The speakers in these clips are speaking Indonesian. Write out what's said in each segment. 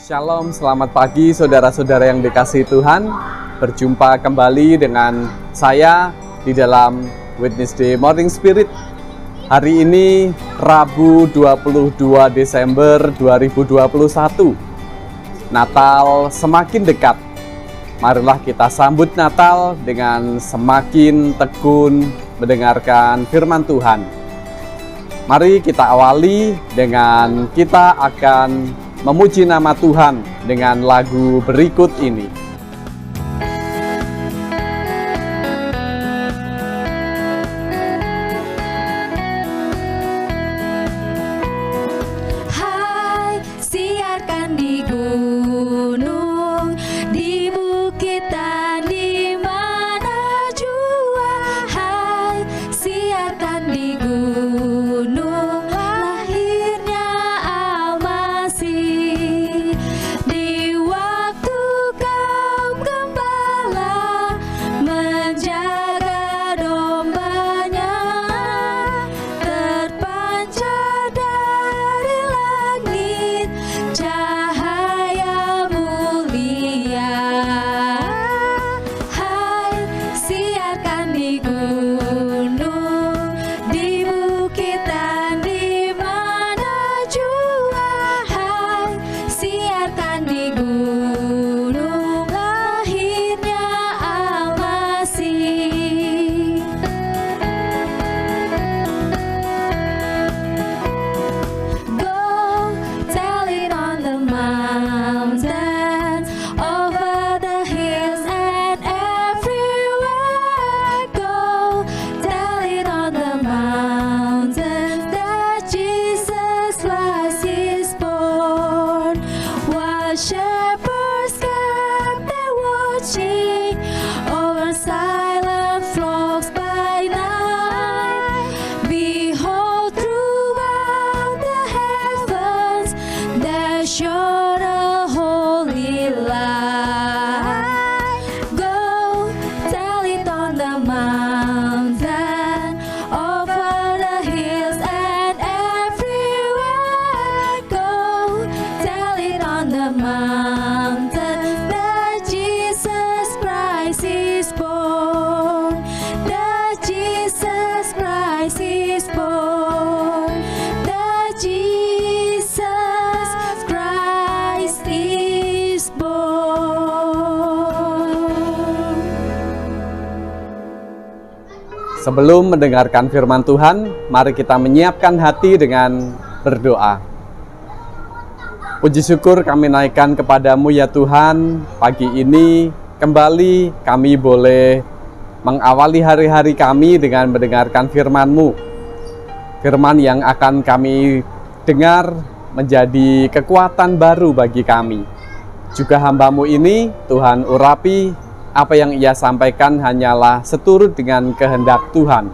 Shalom, selamat pagi saudara-saudara yang dikasihi Tuhan. Berjumpa kembali dengan saya di dalam Witness Day Morning Spirit. Hari ini Rabu 22 Desember 2021. Natal semakin dekat. Marilah kita sambut Natal dengan semakin tekun mendengarkan firman Tuhan. Mari kita awali dengan kita akan memuji nama Tuhan dengan lagu berikut ini. Hai, siarkan di gunung, di bukit dan di mana jua. Hai, siarkan di gunung, lahirnya Al-Masih. Di waktu kaum gembala menjaga dombanya, terpancar dari langit cahaya mulia. Hai, siarkan di gunung, di bukit dan di mana jua. Hai, siarkan di gunung, lahirnya Al-Masih. Go tell it on the mountains, over the hills and everywhere. Go tell it on the mountains that Jesus Christ is born. While shepherds kept their watching over silent flocks by night, behold, throughout the heavens there shone a holy light. Go tell it on the mountain, over the hills and everywhere. Go tell it on the mountain that Jesus Christ is born. That Jesus Christ is born. That Jesus Christ is born. Sebelum mendengarkan firman Tuhan, mari kita menyiapkan hati dengan berdoa. Puji syukur kami naikkan kepadamu ya Tuhan. Pagi ini kembali kami boleh mengawali hari-hari kami dengan mendengarkan firman-Mu. Firman yang akan kami dengar menjadi kekuatan baru bagi kami. Juga hamba-Mu ini, Tuhan urapi, apa yang ia sampaikan hanyalah seturut dengan kehendak Tuhan.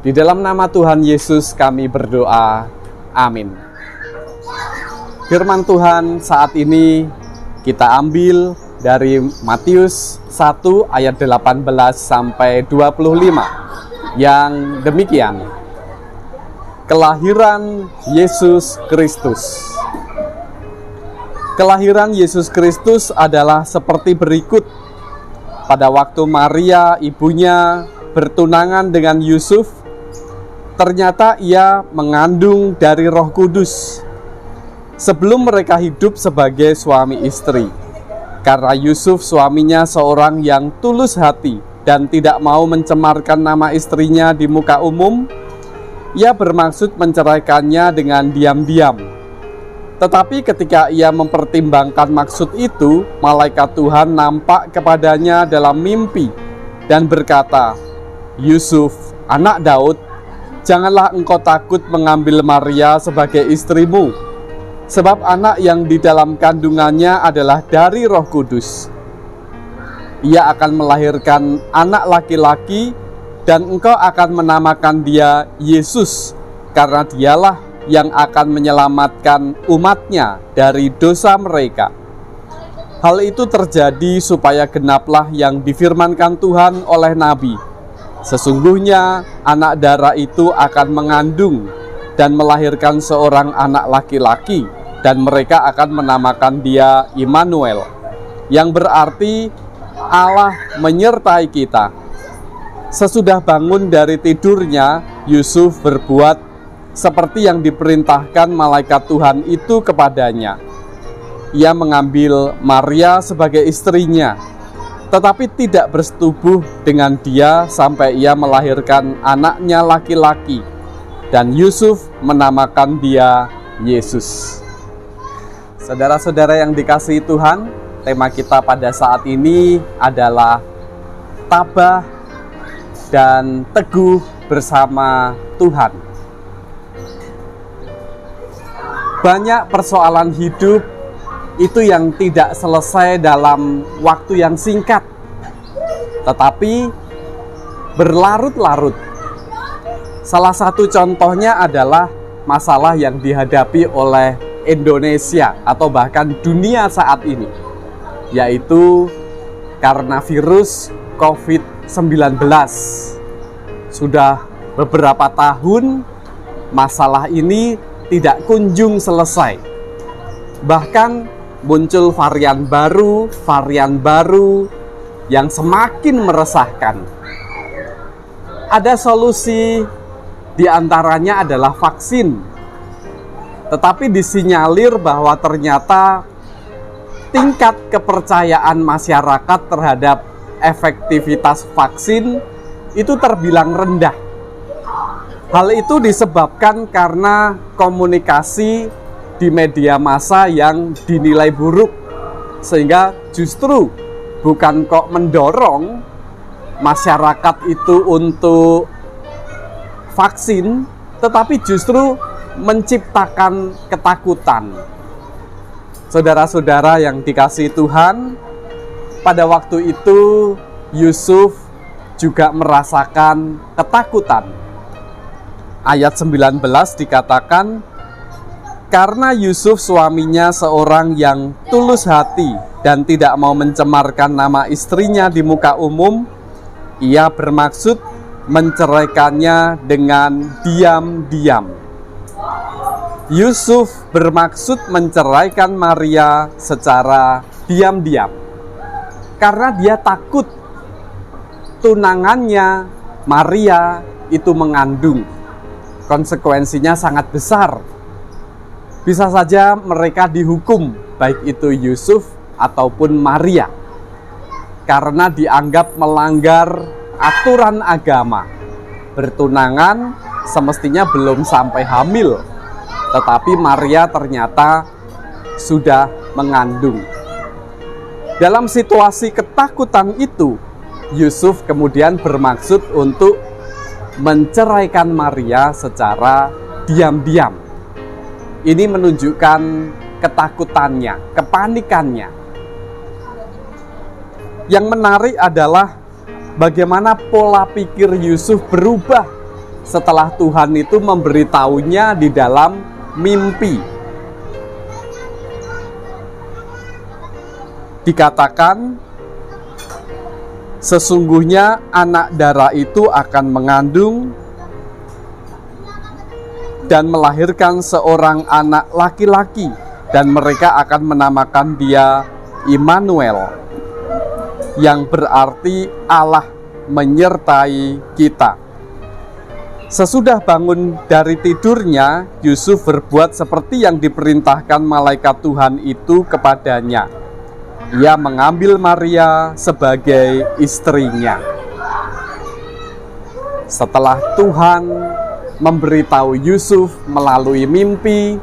Di dalam nama Tuhan Yesus kami berdoa. Amin. Firman Tuhan saat ini kita ambil dari Matius 1 ayat 18 sampai 25 yang demikian. Kelahiran Yesus Kristus. Kelahiran Yesus Kristus adalah seperti berikut. Pada waktu Maria ibunya bertunangan dengan Yusuf, ternyata ia mengandung dari Roh Kudus sebelum mereka hidup sebagai suami istri. Karena Yusuf suaminya seorang yang tulus hati dan tidak mau mencemarkan nama istrinya di muka umum, ia bermaksud menceraikannya dengan diam-diam. Tetapi ketika ia mempertimbangkan maksud itu, malaikat Tuhan nampak kepadanya dalam mimpi dan berkata, "Yusuf, anak Daud, janganlah engkau takut mengambil Maria sebagai istrimu, sebab anak yang di dalam kandungannya adalah dari Roh Kudus. Ia akan melahirkan anak laki-laki dan engkau akan menamakan dia Yesus, karena dialah yang akan menyelamatkan umatnya dari dosa mereka." Hal itu terjadi supaya genaplah yang difirmankan Tuhan oleh Nabi. Sesungguhnya anak darah itu akan mengandung dan melahirkan seorang anak laki-laki, dan mereka akan menamakan dia Immanuel, yang berarti Allah menyertai kita. Sesudah bangun dari tidurnya, Yusuf berbuat seperti yang diperintahkan malaikat Tuhan itu kepadanya. Ia mengambil Maria sebagai istrinya, tetapi tidak bersetubuh dengan dia sampai ia melahirkan anaknya laki-laki, dan Yusuf menamakan dia Yesus. Saudara-saudara yang dikasihi Tuhan, tema kita pada saat ini adalah tabah dan teguh bersama Tuhan. Banyak persoalan hidup itu yang tidak selesai dalam waktu yang singkat, tetapi berlarut-larut. Salah satu contohnya adalah masalah yang dihadapi oleh Indonesia atau bahkan dunia saat ini, yaitu karena virus COVID-19. Sudah beberapa tahun masalah ini tidak kunjung selesai. Bahkan muncul varian baru yang semakin meresahkan. Ada solusi, diantaranya adalah vaksin. Tetapi disinyalir bahwa ternyata tingkat kepercayaan masyarakat terhadap efektivitas vaksin itu terbilang rendah. Hal itu disebabkan karena komunikasi di media massa yang dinilai buruk, sehingga justru bukan kok mendorong masyarakat itu untuk vaksin, tetapi justru menciptakan ketakutan. Saudara-saudara yang dikasihi Tuhan, pada waktu itu Yusuf juga merasakan ketakutan. Ayat 19 dikatakan, karena Yusuf suaminya seorang yang tulus hati dan tidak mau mencemarkan nama istrinya di muka umum, ia bermaksud menceraikannya dengan diam-diam. Yusuf bermaksud menceraikan Maria secara diam-diam karena dia takut tunangannya Maria itu mengandung. Konsekuensinya sangat besar. Bisa saja mereka dihukum, baik itu Yusuf ataupun Maria, karena dianggap melanggar aturan agama. Bertunangan semestinya belum sampai hamil, tetapi Maria ternyata sudah mengandung. Dalam situasi ketakutan itu, Yusuf kemudian bermaksud untuk menceraikan Maria secara diam-diam. Ini menunjukkan ketakutannya, kepanikannya. Yang menarik adalah bagaimana pola pikir Yusuf berubah setelah Tuhan itu memberitahunya di dalam mimpi. Dikatakan, sesungguhnya anak darah itu akan mengandung dan melahirkan seorang anak laki-laki, dan mereka akan menamakan dia Immanuel, yang berarti Allah menyertai kita. Sesudah bangun dari tidurnya, Yusuf berbuat seperti yang diperintahkan malaikat Tuhan itu kepadanya. Ia mengambil Maria sebagai istrinya. Setelah Tuhan memberitahu Yusuf melalui mimpi,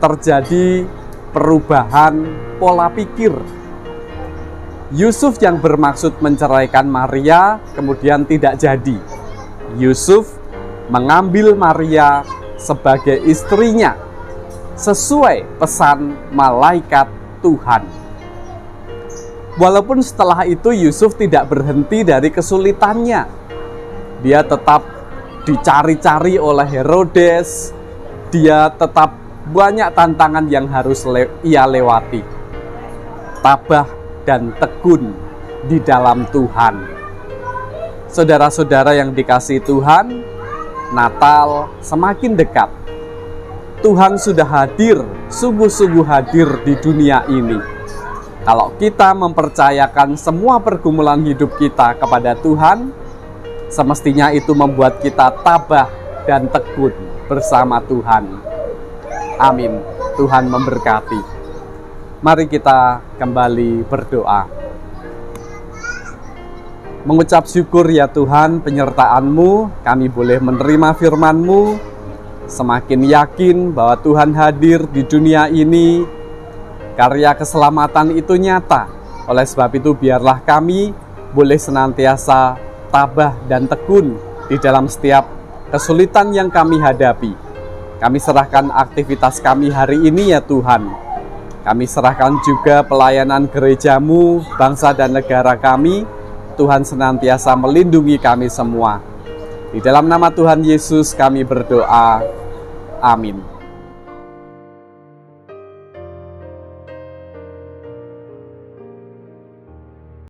terjadi perubahan pola pikir. Yusuf yang bermaksud menceraikan Maria kemudian tidak jadi. Yusuf mengambil Maria sebagai istrinya sesuai pesan malaikat Tuhan. Walaupun setelah itu Yusuf tidak berhenti dari kesulitannya. Dia tetap dicari-cari oleh Herodes. Dia tetap banyak tantangan yang harus ia lewati. Tabah dan tekun di dalam Tuhan. Saudara-saudara yang dikasihi Tuhan, Natal semakin dekat. Tuhan sudah hadir, sungguh-sungguh hadir di dunia ini. Kalau kita mempercayakan semua pergumulan hidup kita kepada Tuhan, semestinya itu membuat kita tabah dan tekun bersama Tuhan. Amin. Tuhan memberkati. Mari kita kembali berdoa. Mengucap syukur ya Tuhan, penyertaan-Mu, kami boleh menerima firman-Mu, semakin yakin bahwa Tuhan hadir di dunia ini, karya keselamatan itu nyata. Oleh sebab itu biarlah kami boleh senantiasa tabah dan tekun di dalam setiap kesulitan yang kami hadapi. Kami serahkan aktivitas kami hari ini ya Tuhan. Kami serahkan juga pelayanan gereja-Mu, bangsa dan negara kami. Tuhan senantiasa melindungi kami semua. Di dalam nama Tuhan Yesus kami berdoa. Amin.